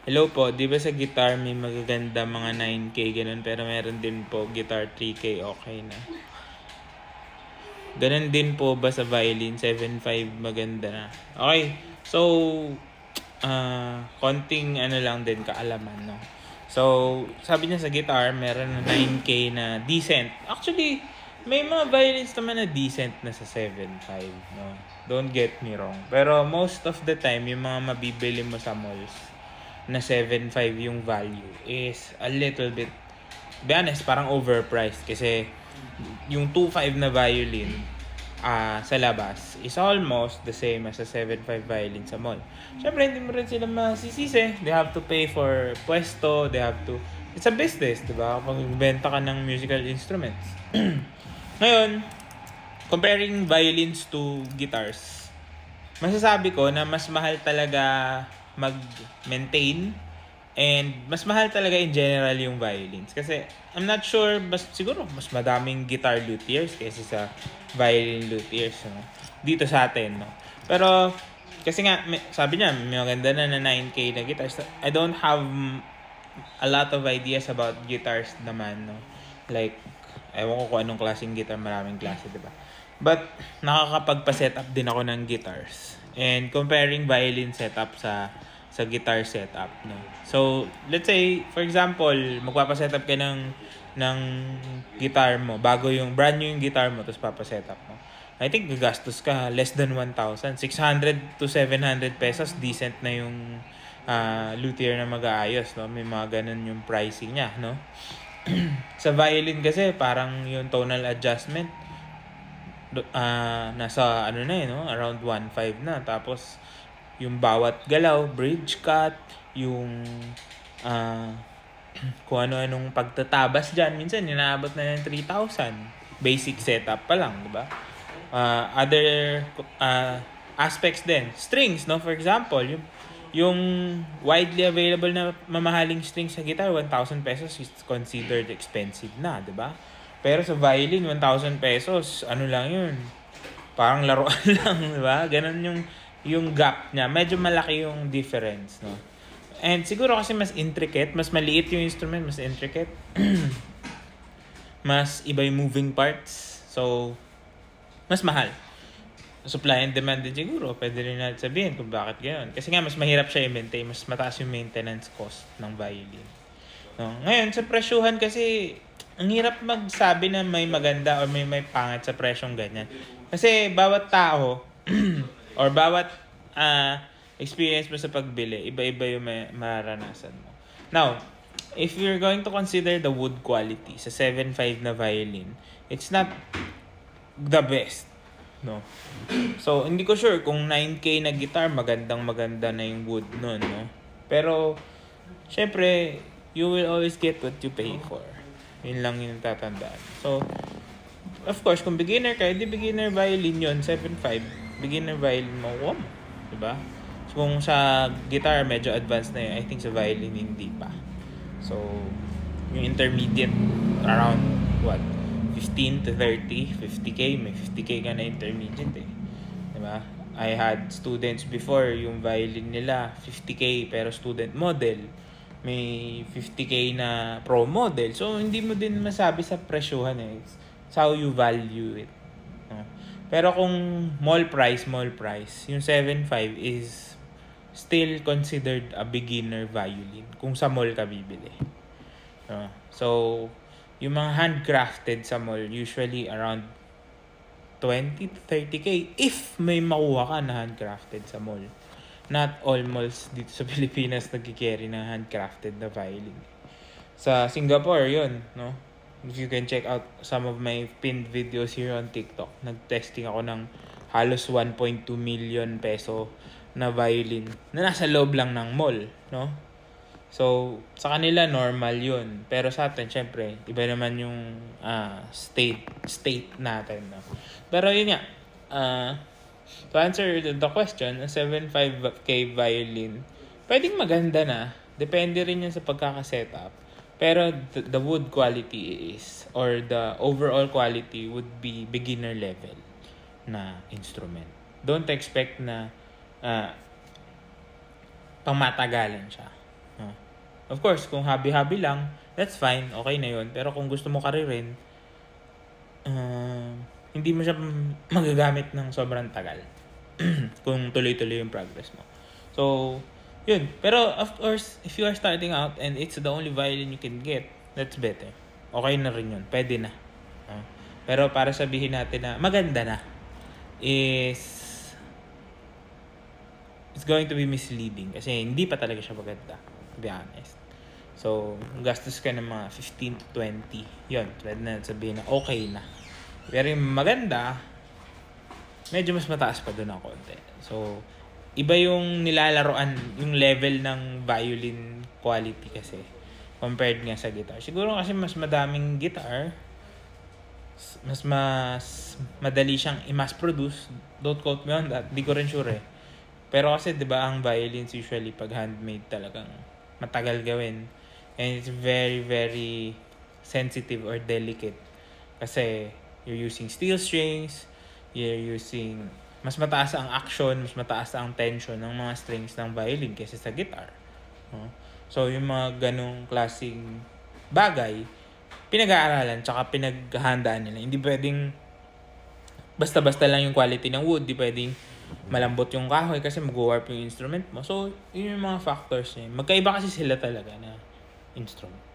Hello po, di ba sa guitar may magaganda mga 9K ganun, pero meron din po guitar 3K okay na. Ganun din po ba sa violin 7.5 maganda na? Okay. So konting ano lang din kaalaman, no. So sabi niya sa guitar meron na 9K na decent. Actually, may mga violins naman na decent na sa 7.5, no. Don't get me wrong. Pero most of the time yung mga mabibili mo sa malls na 7.5 yung value is a little bit, be honest, parang overpriced kasi yung 2.5 na violin sa labas is almost the same as a 7.5 violin sa mall. Syempre, hindi mo rin sila masisisi. They have to pay for pwesto, they have to, it's a business, di ba? Kapag benta ka ng musical instruments. Ngayon, comparing violins to guitars, masasabi ko na mas mahal talaga mag-maintain and mas mahal talaga in general yung violins. Kasi I'm not sure, siguro mas madaming guitar luthiers kaysa sa violin luthiers, no? Dito sa atin, no? Pero kasi nga sabi niya may maganda na 9K na guitars. I don't have a lot of ideas about guitars naman, no? Like ewan ko kung anong klaseng guitar, maraming klase, diba? But nakakapagpa-setup din ako ng guitars. And comparing violin setup sa guitar setup, no. So, let's say for example, magpapa-setup ka ng guitar mo bago yung brand new yung guitar mo, tapos papa-setup mo. I think gagastos ka less than 1,000, 600 to 700 pesos, decent na yung luthier na mag-aayos, no. May mga ganun yung pricing niya, no. Sa violin kasi parang yung tonal adjustment nasa ano na no, around 1.5 na. Tapos yung bawat galaw, bridge cut, yung kung ano-anong pagtatabas dyan, minsan inaabot na ng 3,000. Basic setup pa lang, di ba? Other aspects din. Strings, no? For example, yung widely available na mamahaling strings sa guitar, 1,000 pesos is considered expensive na, di ba? Pero sa violin, 1,000 pesos, ano lang yun? Parang laruan lang, di ba? Ganun yung gap niya. Medyo malaki yung difference, no? And siguro kasi mas intricate, mas maliit yung instrument, mas intricate. Mas iba yung moving parts. So, mas mahal. Supply and demand din siguro. Pwede rin natin sabihin kung bakit gano'n. Kasi nga, mas mahirap siya i-maintain. Mas mataas yung maintenance cost ng violin. No? Ngayon, sa presyuhan kasi, ang hirap magsabi na may maganda o may pangit sa presyong ganyan. Kasi bawat tao or bawat experience mo sa pagbili, iba-iba yung mararanasan mo. Now, if you're going to consider the wood quality sa 7.5 na violin, it's not the best, no? So, hindi ko sure kung 9K na guitar, maganda na yung wood nun, no? Pero, syempre, you will always get what you pay for. Yun lang yung tatandaan. So, of course, kung beginner ka, hindi beginner violin yun, 7.5, beginner violin mo, diba? So, kung sa guitar, medyo advanced na yun, I think sa violin, hindi pa. So, yung intermediate, around, 15 to 30, 50K, may 50K ka na intermediate eh. Diba? I had students before, yung violin nila, 50K, pero student model. May 50K na pro model. So, hindi mo din masabi sa presyuhan eh. It's how you value it. No? Pero kung mall price, yung 7.5 is still considered a beginner violin kung sa mall ka bibili. So, yung mga handcrafted sa mall, usually around 20 to 30K if may makuha ka na handcrafted sa mall. Not all malls dito sa Pilipinas nagki-carry ng handcrafted na violin. Sa Singapore, yun, no? If you can check out some of my pinned videos here on TikTok, nag-testing ako ng halos 1.2 million peso na violin na nasa loob lang ng mall, no? So, sa kanila normal yun. Pero sa atin, syempre, iba naman yung state natin, no? Pero yun nga, to answer the question, a 7.5K violin, pwedeng maganda na. Depende rin yan sa pagkakasetup. Pero the wood quality is, or the overall quality would be beginner level na instrument. Don't expect na pangmatagalan siya. Of course, kung hobby-hobby lang, that's fine, okay na yun. Pero kung gusto mo karirin, hindi mo siya magagamit ng sobrang tagal kung tuloy-tuloy yung progress mo. So, yun. Pero of course, if you are starting out and it's the only violin you can get, that's better. Okay na rin yun. Pwede na. Pero para sabihin natin na maganda na, is it's going to be misleading kasi hindi pa talaga siya maganda, to be honest. So, gastos ka ng mga 15 to 20. Yun, pwede na sabihin na okay na. Pero yung maganda, medyo mas mataas pa doon ng konti. So, iba yung nilalaroan, yung level ng violin quality kasi compared nga sa guitar. Siguro kasi mas madaming guitar, mas madali siyang i-mass produce. Don't quote me on that. Di ko rin sure eh. Pero kasi 'di ba ang violins usually pag handmade talagang matagal gawin. And it's very very sensitive or delicate. Kasi you're using steel strings, you're using mas mataas ang action, mas mataas ang tension ng mga strings ng violin kaysa sa guitar. So yung mga ganong klaseng bagay, pinag-aaralan tsaka pinaghahandaan nila. Hindi pwedeng basta-basta lang yung quality ng wood, hindi pwedeng malambot yung kahoy kasi mag-warp yung instrument mo. So, yun yung mga factors niya. Magkaiba kasi sila talaga na instrument.